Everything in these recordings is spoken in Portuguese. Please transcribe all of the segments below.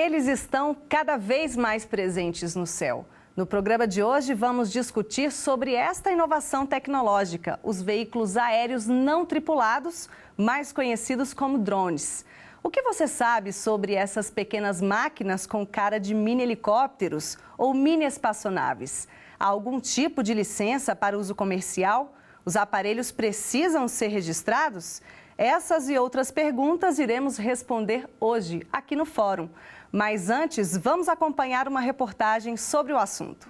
Eles estão cada vez mais presentes no céu. No programa de hoje, vamos discutir sobre esta inovação tecnológica, os veículos aéreos não tripulados, mais conhecidos como drones. O que você sabe sobre essas pequenas máquinas com cara de mini helicópteros ou mini espaçonaves? Há algum tipo de licença para uso comercial? Os aparelhos precisam ser registrados? Essas e outras perguntas iremos responder hoje aqui no Fórum. Mas antes, vamos acompanhar uma reportagem sobre o assunto.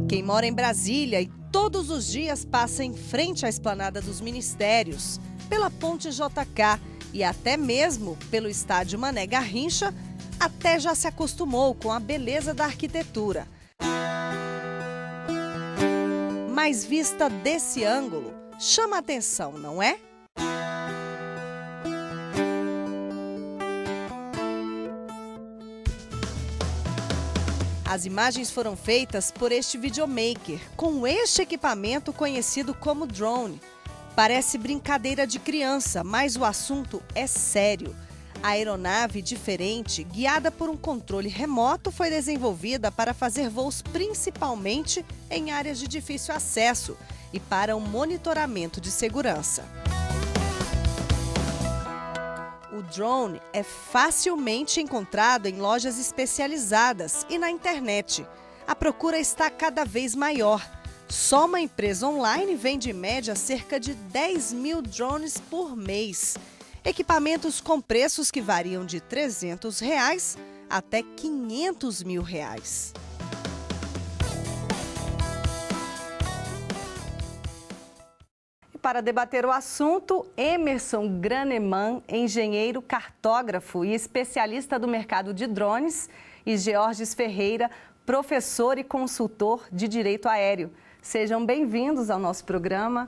Quem mora em Brasília e todos os dias passa em frente à Esplanada dos Ministérios, pela Ponte JK e até mesmo pelo Estádio Mané Garrincha, até já se acostumou com a beleza da arquitetura. Mas vista desse ângulo, chama a atenção, não é? As imagens foram feitas por este videomaker, com este equipamento conhecido como drone. Parece brincadeira de criança, mas o assunto é sério. A aeronave diferente, guiada por um controle remoto, foi desenvolvida para fazer voos principalmente em áreas de difícil acesso e para um monitoramento de segurança. O drone é facilmente encontrado em lojas especializadas e na internet. A procura está cada vez maior. Só uma empresa online vende em média cerca de 10 mil drones por mês. Equipamentos com preços que variam de R$ 300 até R$ 500 mil. Para debater o assunto, Emerson Graneman, engenheiro, cartógrafo e especialista do mercado de drones, e Georges Ferreira, professor e consultor de direito aéreo. Sejam bem-vindos ao nosso programa.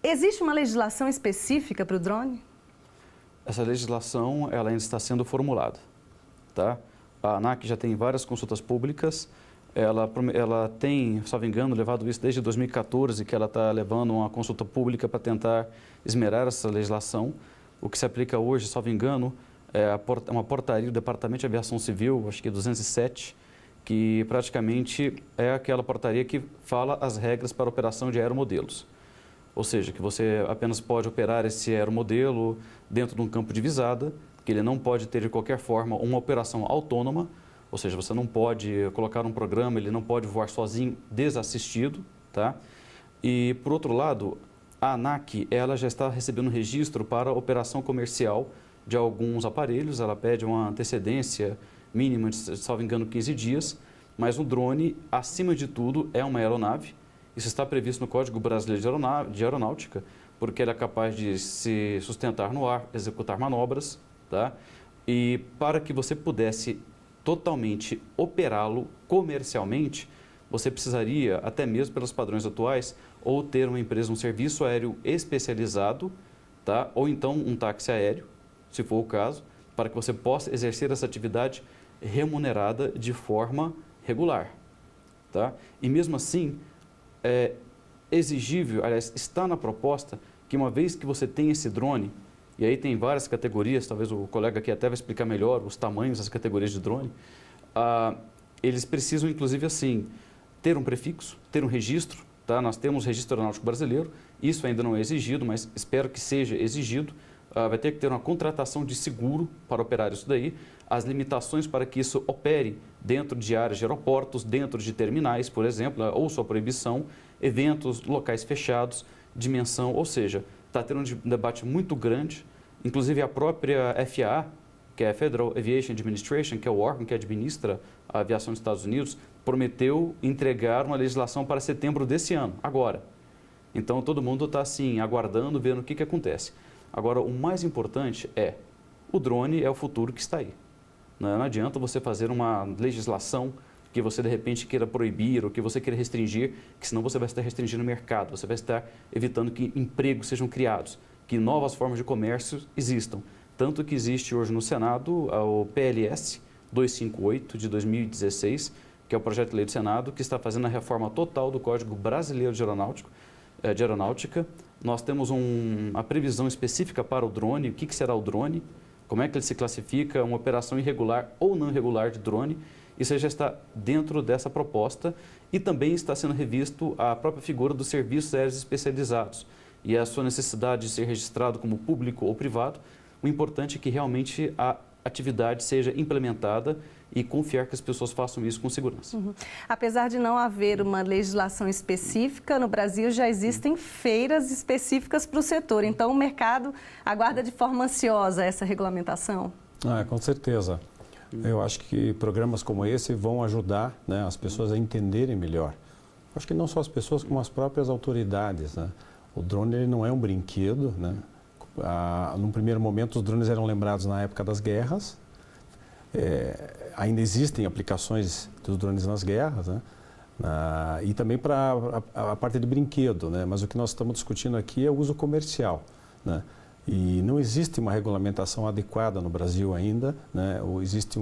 Existe uma legislação específica para o drone? Essa legislação ela ainda está sendo formulada, tá? A ANAC já tem várias consultas públicas. Ela tem, se não me engano, levado isso desde 2014, que ela está levando uma consulta pública para tentar esmerar essa legislação. O que se aplica hoje, se não me engano, é uma portaria do Departamento de Aviação Civil, acho que 207, que praticamente é aquela portaria que fala as regras para a operação de aeromodelos. Ou seja, que você apenas pode operar esse aeromodelo dentro de um campo de visada, que ele não pode ter de qualquer forma uma operação autônoma. Ou seja, você não pode colocar um programa, ele não pode voar sozinho, desassistido, tá? E, por outro lado, a ANAC, ela já está recebendo registro para a operação comercial de alguns aparelhos. Ela pede uma antecedência mínima de, se não me engano, 15 dias, mas o drone, acima de tudo, é uma aeronave. Isso está previsto no Código Brasileiro de Aeronáutica, porque ele é capaz de se sustentar no ar, executar manobras, tá? E para que você pudesse totalmente operá-lo comercialmente, você precisaria, até mesmo pelos padrões atuais, ou ter uma empresa, um serviço aéreo especializado, tá? Ou então um táxi aéreo, se for o caso, para que você possa exercer essa atividade remunerada de forma regular, tá? E mesmo assim, é exigível, aliás, está na proposta que uma vez que você tem esse drone, e aí tem várias categorias, talvez o colega aqui até vai explicar melhor os tamanhos das categorias de drone. Eles precisam, inclusive, assim, ter um prefixo, ter um registro, tá? Nós temos o Registro Aeronáutico Brasileiro, isso ainda não é exigido, mas espero que seja exigido. Vai ter que ter uma contratação de seguro para operar isso daí, as limitações para que isso opere dentro de áreas de aeroportos, dentro de terminais, por exemplo, ou sua proibição, eventos, locais fechados, dimensão, ou seja, está tendo um debate muito grande, inclusive a própria FAA, que é a Federal Aviation Administration, que é o órgão que administra a aviação dos Estados Unidos, prometeu entregar uma legislação para setembro desse ano, agora. Então, todo mundo está assim, aguardando, vendo o que acontece. Agora, o mais importante é, o drone é o futuro que está aí. Não adianta você fazer uma legislação que você, de repente, queira proibir ou que você queira restringir, que senão você vai estar restringindo o mercado, você vai estar evitando que empregos sejam criados, que novas formas de comércio existam. Tanto que existe hoje no Senado o PLS 258 de 2016, que é o projeto de lei do Senado, que está fazendo a reforma total do Código Brasileiro de Aeronáutica. Nós temos uma previsão específica para o drone, o que será o drone, como é que ele se classifica, uma operação irregular ou não irregular de drone. Isso já está dentro dessa proposta e também está sendo revisto a própria figura dos serviços aéreos especializados e a sua necessidade de ser registrado como público ou privado. O importante é que realmente a atividade seja implementada e confiar que as pessoas façam isso com segurança. Apesar de não haver uma legislação específica, no Brasil já existem feiras específicas para o setor. Então, o mercado aguarda de forma ansiosa essa regulamentação? Com certeza. Eu acho que programas como esse vão ajudar, né, as pessoas a entenderem melhor. Acho que não só as pessoas, como as próprias autoridades, né? O drone ele não é um brinquedo, né? Num primeiro momento, os drones eram lembrados na época das guerras. Ainda existem aplicações dos drones nas guerras, né? E também para a parte de brinquedo, né? Mas o que nós estamos discutindo aqui é o uso comercial, né? E não existe uma regulamentação adequada no Brasil ainda, né? Ou existe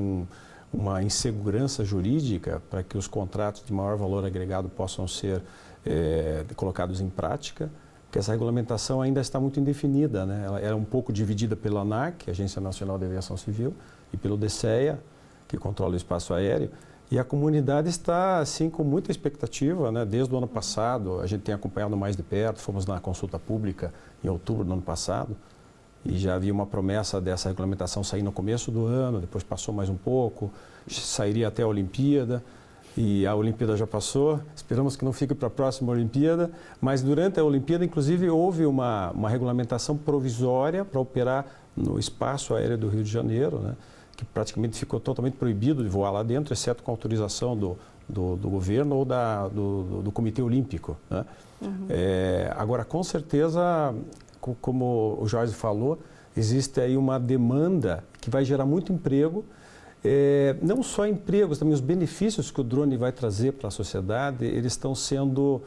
uma insegurança jurídica para que os contratos de maior valor agregado possam ser colocados em prática, porque essa regulamentação ainda está muito indefinida, né? Ela é um pouco dividida pela ANAC, Agência Nacional de Aviação Civil, e pelo DCEA, que controla o espaço aéreo. E a comunidade está, assim, com muita expectativa, né? Desde o ano passado, a gente tem acompanhado mais de perto, fomos na consulta pública em outubro do ano passado, e já havia uma promessa dessa regulamentação sair no começo do ano, depois passou mais um pouco, sairia até a Olimpíada, e a Olimpíada já passou, esperamos que não fique para a próxima Olimpíada, mas durante a Olimpíada, inclusive, houve uma regulamentação provisória para operar no espaço aéreo do Rio de Janeiro, né? Que praticamente ficou totalmente proibido de voar lá dentro, exceto com autorização do governo ou do Comitê Olímpico, né? Agora, com certeza, como o Jorge falou, existe aí uma demanda que vai gerar muito emprego, não só empregos, também os benefícios que o drone vai trazer para a sociedade, eles estão sendo...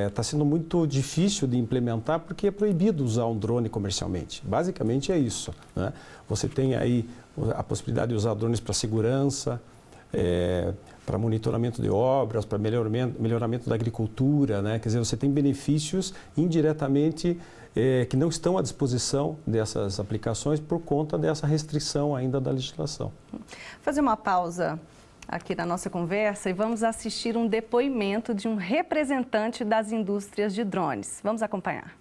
Está sendo muito difícil de implementar porque é proibido usar um drone comercialmente. Basicamente é isso, né? Você tem aí a possibilidade de usar drones para segurança, para monitoramento de obras, para melhoramento da agricultura, né? Quer dizer, você tem benefícios indiretamente que não estão à disposição dessas aplicações por conta dessa restrição ainda da legislação. Vou fazer uma pausa aqui na nossa conversa e vamos assistir um depoimento de um representante das indústrias de drones. Vamos acompanhar.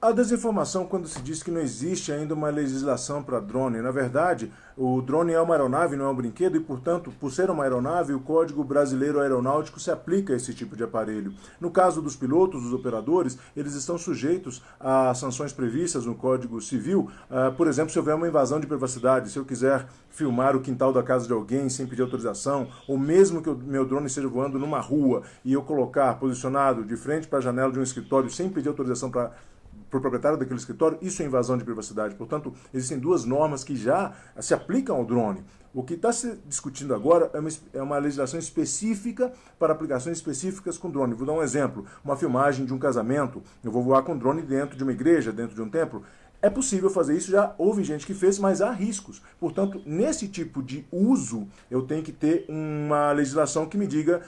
A desinformação quando se diz que não existe ainda uma legislação para drone. Na verdade, o drone é uma aeronave, não é um brinquedo e, portanto, por ser uma aeronave, o Código Brasileiro Aeronáutico se aplica a esse tipo de aparelho. No caso dos pilotos, dos operadores, eles estão sujeitos a sanções previstas no Código Civil. Por exemplo, se houver uma invasão de privacidade, se eu quiser filmar o quintal da casa de alguém sem pedir autorização, ou mesmo que o meu drone esteja voando numa rua e eu colocar posicionado de frente para a janela de um escritório sem pedir autorização para o proprietário daquele escritório, isso é invasão de privacidade. Portanto, existem duas normas que já se aplicam ao drone. O que está se discutindo agora é uma legislação específica para aplicações específicas com drone. Vou dar um exemplo, uma filmagem de um casamento, eu vou voar com drone dentro de uma igreja, dentro de um templo. É possível fazer isso, já houve gente que fez, mas há riscos. Portanto, nesse tipo de uso, eu tenho que ter uma legislação que me diga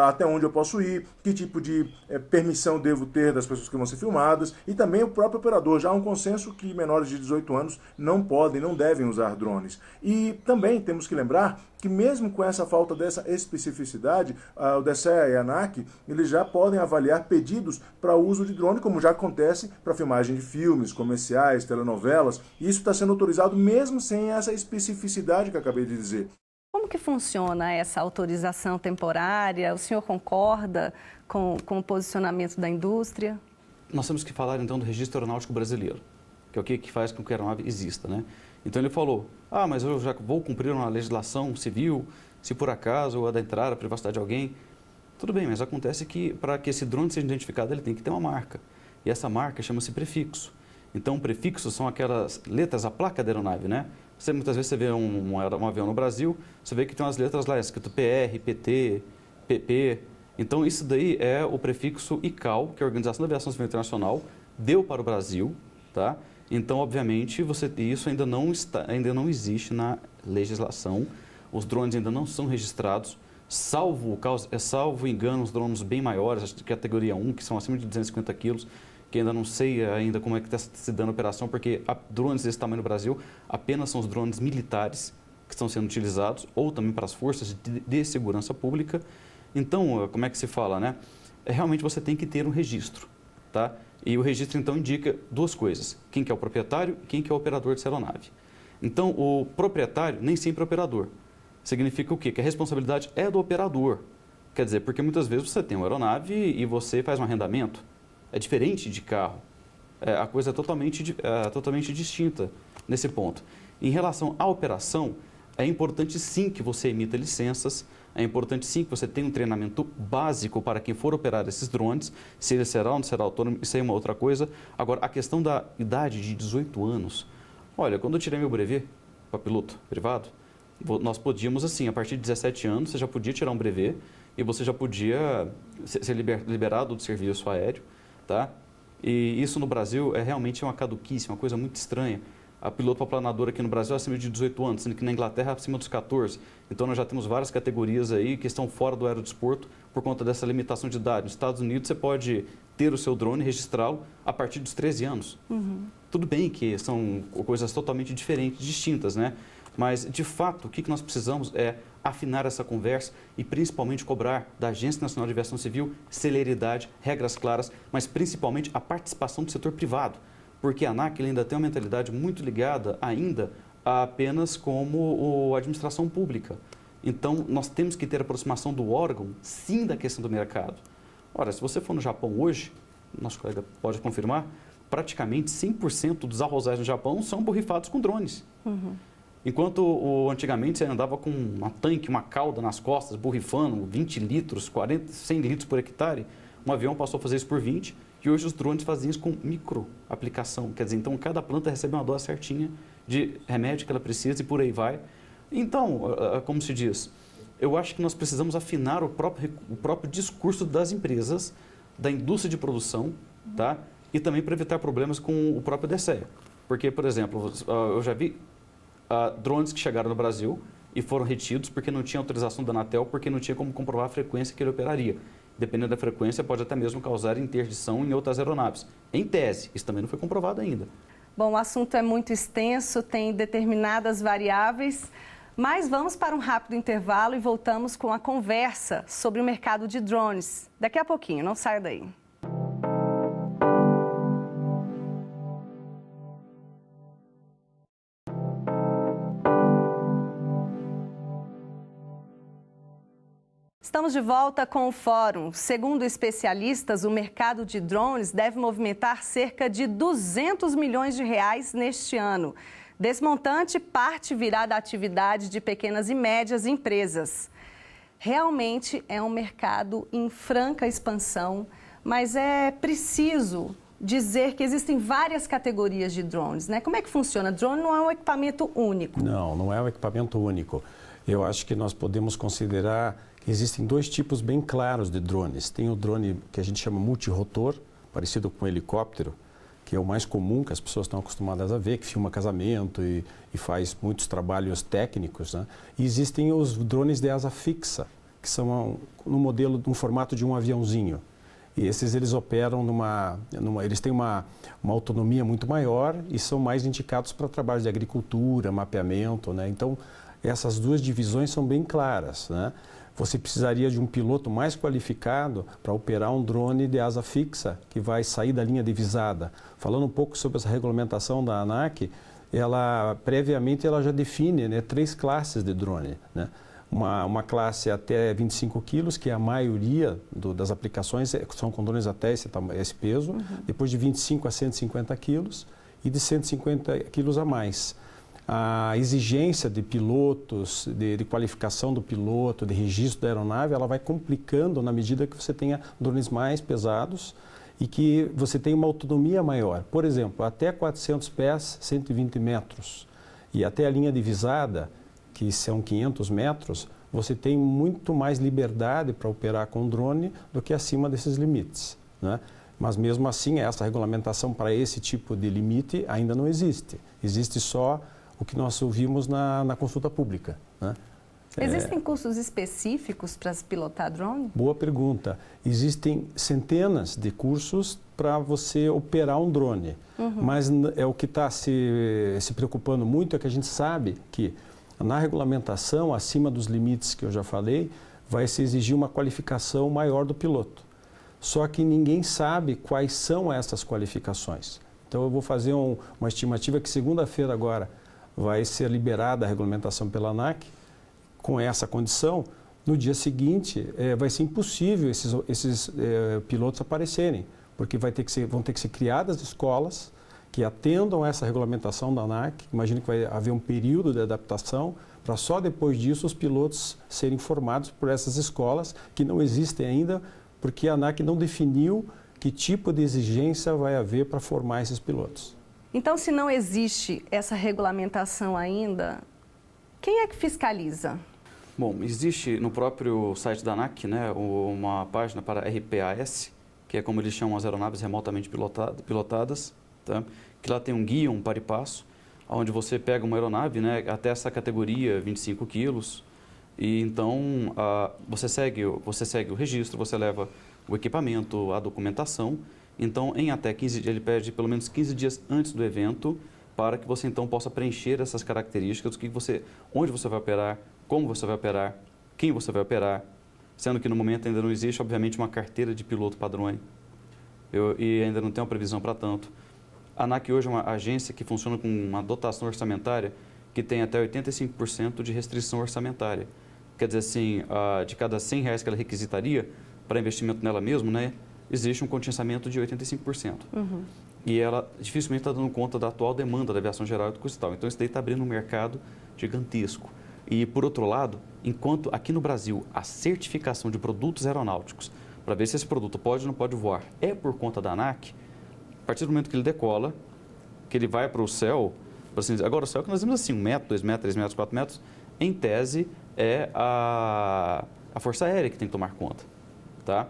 até onde eu posso ir, que tipo de permissão devo ter das pessoas que vão ser filmadas, e também o próprio operador. Já há um consenso que menores de 18 anos não podem, não devem usar drones. E também temos que lembrar que mesmo com essa falta dessa especificidade, o DCEA e a ANAC, eles já podem avaliar pedidos para o uso de drone, como já acontece para filmagem de filmes, comerciais, telenovelas, e isso está sendo autorizado mesmo sem essa especificidade que eu acabei de dizer. Como que funciona essa autorização temporária? O senhor concorda com o posicionamento da indústria? Nós temos que falar então do Registro Aeronáutico Brasileiro, que é o que faz com que a aeronave exista, né? Então ele falou, mas eu já vou cumprir uma legislação civil, se por acaso eu adentrar a privacidade de alguém. Tudo bem, mas acontece que para que esse drone seja identificado, ele tem que ter uma marca. E essa marca chama-se prefixo. Então, prefixos são aquelas letras, a placa da aeronave, né? Muitas vezes você vê um avião no Brasil, você vê que tem umas letras lá, escrito PR, PT, PP. Então, isso daí é o prefixo ICAO, que é a Organização da Aviação Civil Internacional, deu para o Brasil, tá? Então, obviamente, isso ainda não existe na legislação. Os drones ainda não são registrados, salvo engano, os drones bem maiores, de categoria 1, que são acima de 250 quilos, que ainda não sei ainda como é que está se dando a operação, porque drones desse tamanho no Brasil apenas são os drones militares que estão sendo utilizados, ou também para as forças de segurança pública. Então, como é que se fala, né? Realmente você tem que ter um registro, tá? E o registro, então, indica duas coisas: quem que é o proprietário e quem que é o operador dessa aeronave. Então, o proprietário nem sempre é operador. Significa o quê? Que a responsabilidade é do operador. Quer dizer, porque muitas vezes você tem uma aeronave e você faz um arrendamento. É diferente de carro. A coisa é totalmente distinta nesse ponto. Em relação à operação, é importante sim que você emita licenças, é importante sim que você tenha um treinamento básico para quem for operar esses drones, se ele será ou não será autônomo, isso aí é uma outra coisa. Agora, a questão da idade de 18 anos, olha, quando eu tirei meu brevet para piloto privado, nós podíamos assim, a partir de 17 anos, você já podia tirar um brevet e você já podia ser liberado do serviço aéreo, tá? E isso no Brasil é realmente uma caduquice, uma coisa muito estranha. A piloto para planador aqui no Brasil é acima de 18 anos, sendo que na Inglaterra é acima dos 14. Então, nós já temos várias categorias aí que estão fora do aerodesporto por conta dessa limitação de idade. Nos Estados Unidos, você pode ter o seu drone e registrá-lo a partir dos 13 anos. Tudo bem que são coisas totalmente diferentes, distintas, né? Mas, de fato, o que nós precisamos é afinar essa conversa e, principalmente, cobrar da Agência Nacional de Aviação Civil celeridade, regras claras, mas, principalmente, a participação do setor privado. Porque a ANAC ainda tem uma mentalidade muito ligada ainda a apenas como a administração pública. Então, nós temos que ter aproximação do órgão, sim, da questão do mercado. Ora, se você for no Japão hoje, nosso colega pode confirmar, praticamente 100% dos arrozais no Japão são borrifados com drones. Enquanto antigamente você andava com uma tanque, uma cauda nas costas, borrifando 20 litros, 40, 100 litros por hectare, um avião passou a fazer isso por 20, e hoje os drones fazem isso com micro aplicação. Quer dizer, então cada planta recebe uma dose certinha de remédio que ela precisa e por aí vai. Então, como se diz, eu acho que nós precisamos afinar o próprio discurso das empresas, da indústria de produção, tá? E também para evitar problemas com o próprio DCE. Porque, por exemplo, eu já vi drones que chegaram no Brasil e foram retidos porque não tinha autorização da Anatel, porque não tinha como comprovar a frequência que ele operaria. Dependendo da frequência, pode até mesmo causar interdição em outras aeronaves. Em tese, isso também não foi comprovado ainda. Bom, o assunto é muito extenso, tem determinadas variáveis, mas vamos para um rápido intervalo e voltamos com a conversa sobre o mercado de drones. Daqui a pouquinho, não saia daí. Estamos de volta com o Fórum. Segundo especialistas, o mercado de drones deve movimentar cerca de 200 milhões de reais neste ano. Desse montante, parte virá da atividade de pequenas e médias empresas. Realmente é um mercado em franca expansão, mas é preciso dizer que existem várias categorias de drones, né? Como é que funciona? Drone não é um equipamento único. Não é um equipamento único. Eu acho que nós podemos considerar que existem dois tipos bem claros de drones. Tem o drone que a gente chama multirotor, parecido com um helicóptero, que é o mais comum, que as pessoas estão acostumadas a ver, que filma casamento e faz muitos trabalhos técnicos, né? E existem os drones de asa fixa, que são no modelo, no formato de um aviãozinho. E esses eles operam eles têm uma autonomia muito maior e são mais indicados para trabalhos de agricultura, mapeamento, né? Então, essas duas divisões são bem claras, né? Você precisaria de um piloto mais qualificado para operar um drone de asa fixa, que vai sair da linha divisada. Falando um pouco sobre essa regulamentação da ANAC, previamente ela já define, né, 3 classes de drone, né? Uma classe até 25 quilos, que é a maioria das aplicações são com drones até esse peso, depois de 25 a 150 quilos e de 150 quilos a mais. A exigência de pilotos, de qualificação do piloto, de registro da aeronave, ela vai complicando na medida que você tenha drones mais pesados e que você tenha uma autonomia maior. Por exemplo, até 400 pés, 120 metros. E até a linha divisada, que são 500 metros, você tem muito mais liberdade para operar com drone do que acima desses limites, né? Mas mesmo assim, essa regulamentação para esse tipo de limite ainda não existe. Existe só o que nós ouvimos na consulta pública, né? Existem cursos específicos para se pilotar drone? Boa pergunta. Existem centenas de cursos para você operar um drone. Mas o que está se preocupando muito é que a gente sabe que na regulamentação, acima dos limites que eu já falei, vai se exigir uma qualificação maior do piloto. Só que ninguém sabe quais são essas qualificações. Então eu vou fazer uma estimativa que segunda-feira agora vai ser liberada a regulamentação pela ANAC com essa condição. No dia seguinte vai ser impossível esses pilotos aparecerem, porque vão ter que ser criadas escolas que atendam a essa regulamentação da ANAC. Imagino que vai haver um período de adaptação para só depois disso os pilotos serem formados por essas escolas que não existem ainda, porque a ANAC não definiu que tipo de exigência vai haver para formar esses pilotos. Então, se não existe essa regulamentação ainda, quem é que fiscaliza? Bom, existe no próprio site da ANAC, né, uma página para RPAS, que é como eles chamam as aeronaves remotamente pilotadas, tá? Que lá tem um guia, um par e passo, onde você pega uma aeronave, né, até essa categoria 25 quilos, e então você segue o registro, você leva o equipamento, a documentação. Então, em até 15 dias, ele pede pelo menos 15 dias antes do evento, para que você então possa preencher essas características, onde você vai operar, como você vai operar, quem você vai operar, sendo que no momento ainda não existe, obviamente, uma carteira de piloto para drone. E ainda não tem uma previsão para tanto. A ANAC hoje é uma agência que funciona com uma dotação orçamentária que tem até 85% de restrição orçamentária. Quer dizer assim, de cada R$100 que ela requisitaria para investimento nela mesma, né, existe um contingenciamento de 85%. E ela dificilmente está dando conta da atual demanda da aviação geral e do custo tal. Então, isso daí está abrindo um mercado gigantesco. E, por outro lado, enquanto aqui no Brasil a certificação de produtos aeronáuticos, para ver se esse produto pode ou não pode voar, é por conta da ANAC, a partir do momento que ele decola, que ele vai para o céu, assim dizer, agora o céu que nós vemos assim, 1 metro, 2 metros, 3 metros, 4 metros, em tese é a Força Aérea que tem que tomar conta, tá?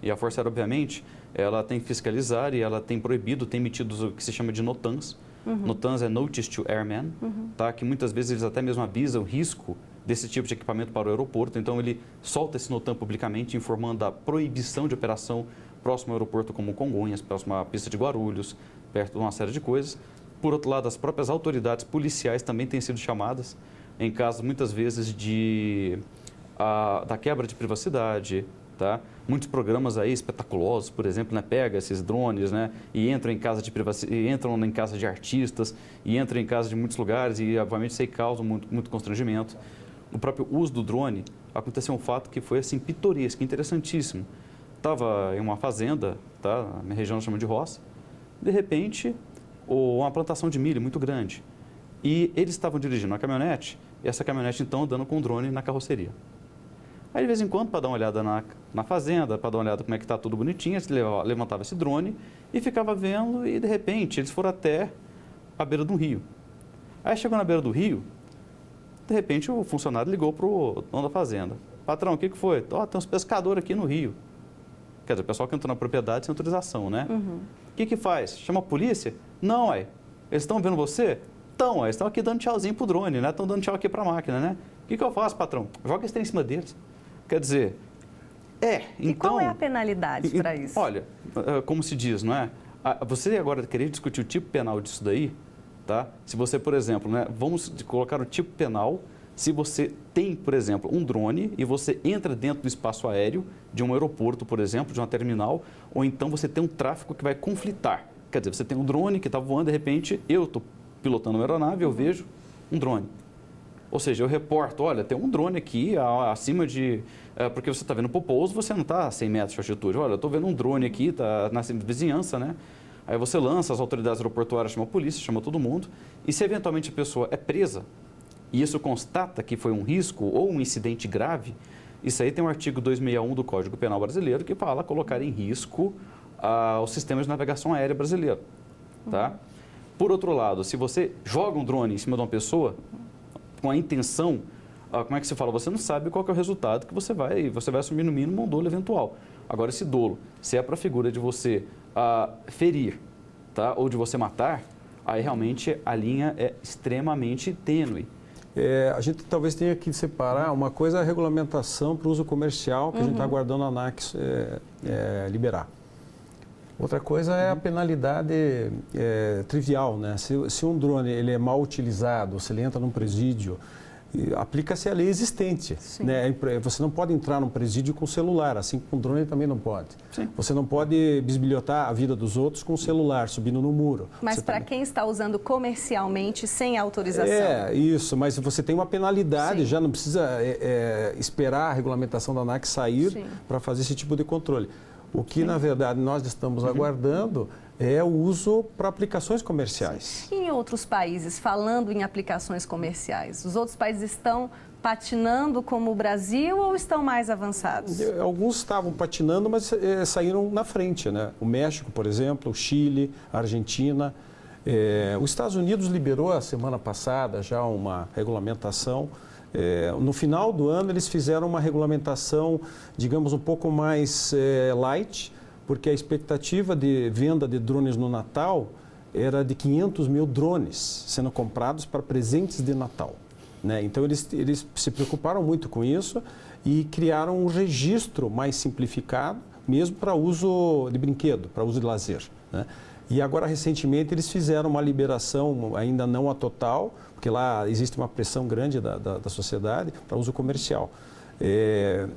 E a Força Aérea, obviamente, ela tem que fiscalizar e ela tem proibido, tem emitido o que se chama de NOTAMs. NOTAMs é Notice to Airmen, tá? Que muitas vezes eles até mesmo avisam o risco desse tipo de equipamento para o aeroporto. Então, ele solta esse NOTAM publicamente, informando da proibição de operação próximo ao aeroporto, como Congonhas, próximo à pista de Guarulhos, perto de uma série de coisas. Por outro lado, as próprias autoridades policiais também têm sido chamadas, em casos, muitas vezes, da quebra de privacidade, tá? Muitos programas aí espetaculosos, por exemplo, né, pega esses drones, né, e entram em casa de entram em casa de artistas, e entram em casa de muitos lugares e, obviamente, isso aí causa muito constrangimento. O próprio uso do drone, aconteceu um fato que foi assim pitoresco, interessantíssimo. Estava em uma fazenda, tá, na minha região nós chamamos de roça, de repente, uma plantação de milho muito grande. E eles estavam dirigindo uma caminhonete, e essa caminhonete então andando com o drone na carroceria. Aí, de vez em quando, para dar uma olhada na fazenda, para dar uma olhada como é que está tudo bonitinho, eles levantava esse drone e ficava vendo, e de repente eles foram até a beira do rio. Aí chegou na beira do rio, de repente o funcionário ligou para o dono da fazenda. Patrão, o que foi? Tem uns pescadores aqui no rio. Quer dizer, o pessoal que entrou na propriedade sem autorização, né? O que faz? Chama a polícia? Não, aí. Eles estão vendo você? Estão, eles estão aqui dando tchauzinho pro drone, né? Estão dando tchau aqui para a máquina, né? O que eu faço, patrão? Joga esse trem em cima deles. Quer dizer, então... E qual é a penalidade para isso? Olha, como se diz, não é? Você agora querer discutir o tipo penal disso daí, tá? Se você, por exemplo, né, vamos colocar o tipo penal, se você tem, por exemplo, um drone e você entra dentro do espaço aéreo de um aeroporto, por exemplo, de uma terminal, ou então você tem um tráfego que vai conflitar. Quer dizer, você tem um drone que está voando, de repente, eu estou pilotando uma aeronave, eu vejo um drone. Ou seja, eu reporto, olha, tem um drone aqui acima de... porque você está vendo para o pouso, você não está a 100 metros de altitude. Olha, eu estou vendo um drone aqui, está na vizinhança, né? Aí você lança, as autoridades aeroportuárias chamam a polícia, chama todo mundo. E se eventualmente a pessoa é presa, e isso constata que foi um risco ou um incidente grave, isso aí tem o artigo 261 do Código Penal brasileiro que fala colocar em risco os sistemas de navegação aérea brasileiro, tá? Por outro lado, se você joga um drone em cima de uma pessoa com a intenção, como é que se fala? Você não sabe qual que é o resultado que você vai assumir no mínimo um dolo eventual. Agora, esse dolo, se é para a figura de você ferir, tá? Ou de você matar, aí realmente a linha é extremamente tênue. A gente talvez tenha que separar uma coisa, a regulamentação para o uso comercial, que a gente está aguardando a ANAC liberar. Outra coisa é a penalidade trivial, né? Se um drone ele é mal utilizado, se ele entra num presídio, aplica-se a lei existente, né? Você não pode entrar num presídio com celular, assim como um drone também não pode. Sim. Você não pode bisbilhotar a vida dos outros com o celular, subindo no muro. Mas para quem está usando comercialmente sem autorização? Isso, mas você tem uma penalidade, sim, já não precisa esperar a regulamentação da ANAC sair para fazer esse tipo de controle. O que, na verdade, nós estamos aguardando é o uso para aplicações comerciais. E em outros países, falando em aplicações comerciais, os outros países estão patinando como o Brasil ou estão mais avançados? Alguns estavam patinando, mas saíram na frente, né? O México, por exemplo, o Chile, a Argentina. Os Estados Unidos liberou a semana passada já uma regulamentação. No final do ano, eles fizeram uma regulamentação, digamos, um pouco mais light, porque a expectativa de venda de drones no Natal era de 500 mil drones sendo comprados para presentes de Natal, né? Então, eles se preocuparam muito com isso e criaram um registro mais simplificado, mesmo para uso de brinquedo, para uso de lazer, né? E agora, recentemente, eles fizeram uma liberação, ainda não a total, porque lá existe uma pressão grande da sociedade para uso comercial.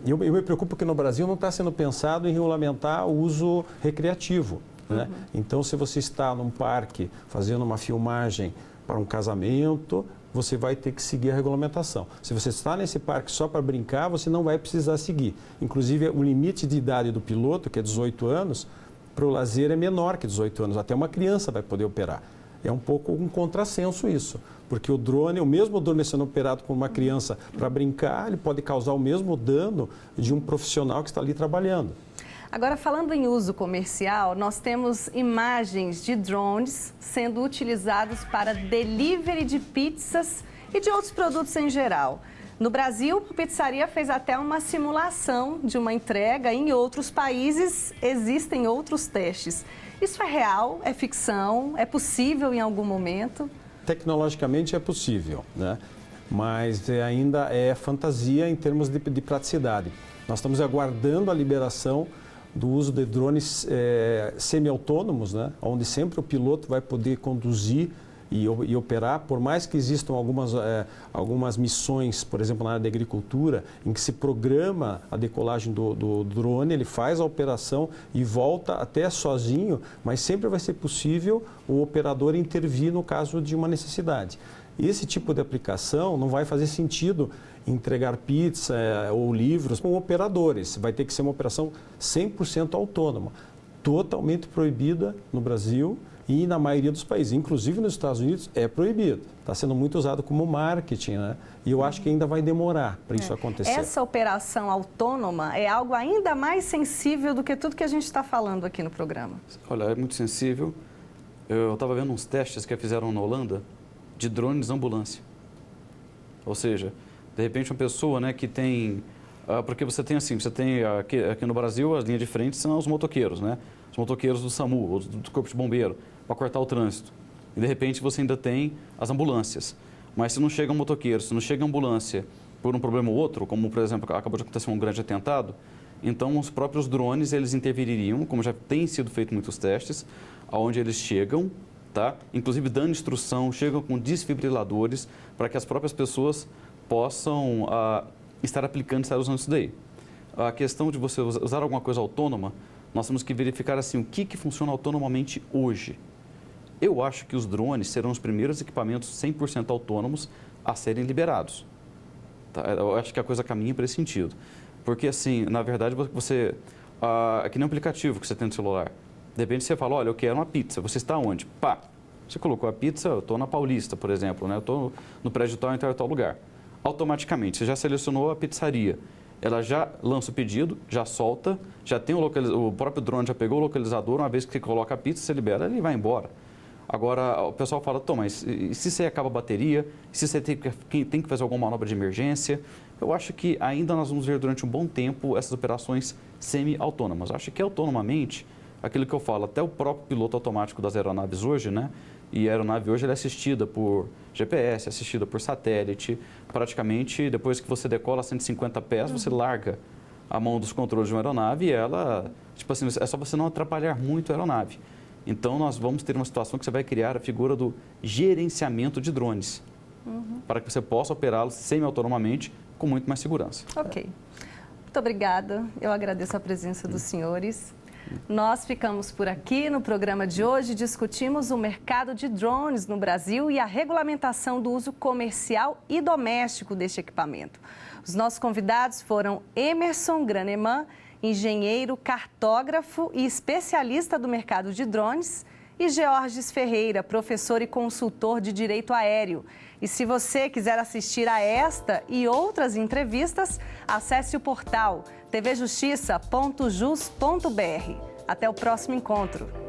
Eu me preocupo que no Brasil não está sendo pensado em regulamentar o uso recreativo, né? Então, se você está num parque fazendo uma filmagem para um casamento, você vai ter que seguir a regulamentação. Se você está nesse parque só para brincar, você não vai precisar seguir. Inclusive, o limite de idade do piloto, que é 18 anos, para o lazer é menor que 18 anos. Até uma criança vai poder operar. É um pouco um contrassenso isso, porque o drone, o mesmo drone sendo operado por uma criança para brincar, ele pode causar o mesmo dano de um profissional que está ali trabalhando. Agora, falando em uso comercial, nós temos imagens de drones sendo utilizados para delivery de pizzas e de outros produtos em geral. No Brasil, a pizzaria fez até uma simulação de uma entrega. Em outros países, existem outros testes. Isso é real? É ficção? É possível em algum momento? Tecnologicamente é possível, né? Mas ainda é fantasia em termos de praticidade. Nós estamos aguardando a liberação do uso de drones semi-autônomos, né? Onde sempre o piloto vai poder conduzir e operar, por mais que existam algumas missões, por exemplo, na área da agricultura, em que se programa a decolagem do drone, ele faz a operação e volta até sozinho, mas sempre vai ser possível o operador intervir no caso de uma necessidade. Esse tipo de aplicação não vai fazer sentido entregar pizza ou livros com operadores, vai ter que ser uma operação 100% autônoma, totalmente proibida no Brasil e na maioria dos países, inclusive nos Estados Unidos, é proibido. Está sendo muito usado como marketing, né? E eu acho que ainda vai demorar para isso acontecer. Essa operação autônoma é algo ainda mais sensível do que tudo que a gente está falando aqui no programa. Olha, é muito sensível. Eu estava vendo uns testes que fizeram na Holanda de drones ambulância. Ou seja, de repente uma pessoa, né, que tem... porque você tem aqui no Brasil, as linhas de frente são os motoqueiros, né? Os motoqueiros do SAMU, ou do Corpo de Bombeiro, para cortar o trânsito. E, de repente, você ainda tem as ambulâncias. Mas se não chega um motoqueiro, se não chega ambulância por um problema ou outro, como, por exemplo, acabou de acontecer um grande atentado, então os próprios drones, eles interviririam, como já tem sido feito muitos testes, aonde eles chegam, tá? Inclusive dando instrução, chegam com desfibriladores para que as próprias pessoas possam estar aplicando, estar usando isso daí. A questão de você usar alguma coisa autônoma, nós temos que verificar assim, o que funciona autonomamente hoje. Eu acho que os drones serão os primeiros equipamentos 100% autônomos a serem liberados. Tá? Eu acho que a coisa caminha para esse sentido. Porque, assim, na verdade, você... é que nem um aplicativo que você tem no celular. De repente, você fala, olha, eu quero uma pizza. Você está onde? Pá! Você colocou a pizza, eu estou na Paulista, por exemplo, né? Eu estou no prédio tal, em tal lugar. Automaticamente, você já selecionou a pizzaria. Ela já lança o pedido, já solta, já tem o próprio drone já pegou o localizador, uma vez que você coloca a pizza, você libera, ele vai embora. Agora, o pessoal fala, mas e se você acaba a bateria? E se você tem que fazer alguma manobra de emergência? Eu acho que ainda nós vamos ver durante um bom tempo essas operações semi-autônomas. Acho que autonomamente, aquilo que eu falo, até o próprio piloto automático das aeronaves hoje, né? E a aeronave hoje ela é assistida por GPS, assistida por satélite. Praticamente, depois que você decola a 150 pés, você larga a mão dos controles de uma aeronave e ela, tipo assim, é só você não atrapalhar muito a aeronave. Então, nós vamos ter uma situação que você vai criar a figura do gerenciamento de drones, para que você possa operá-los semi-autonomamente com muito mais segurança. Ok. Muito obrigada. Eu agradeço a presença dos senhores. Nós ficamos por aqui. No programa de hoje, discutimos o mercado de drones no Brasil e a regulamentação do uso comercial e doméstico deste equipamento. Os nossos convidados foram Emerson Graneman, engenheiro, cartógrafo e especialista do mercado de drones, e Georges Ferreira, professor e consultor de direito aéreo. E se você quiser assistir a esta e outras entrevistas, acesse o portal tvjustiça.jus.br. Até o próximo encontro.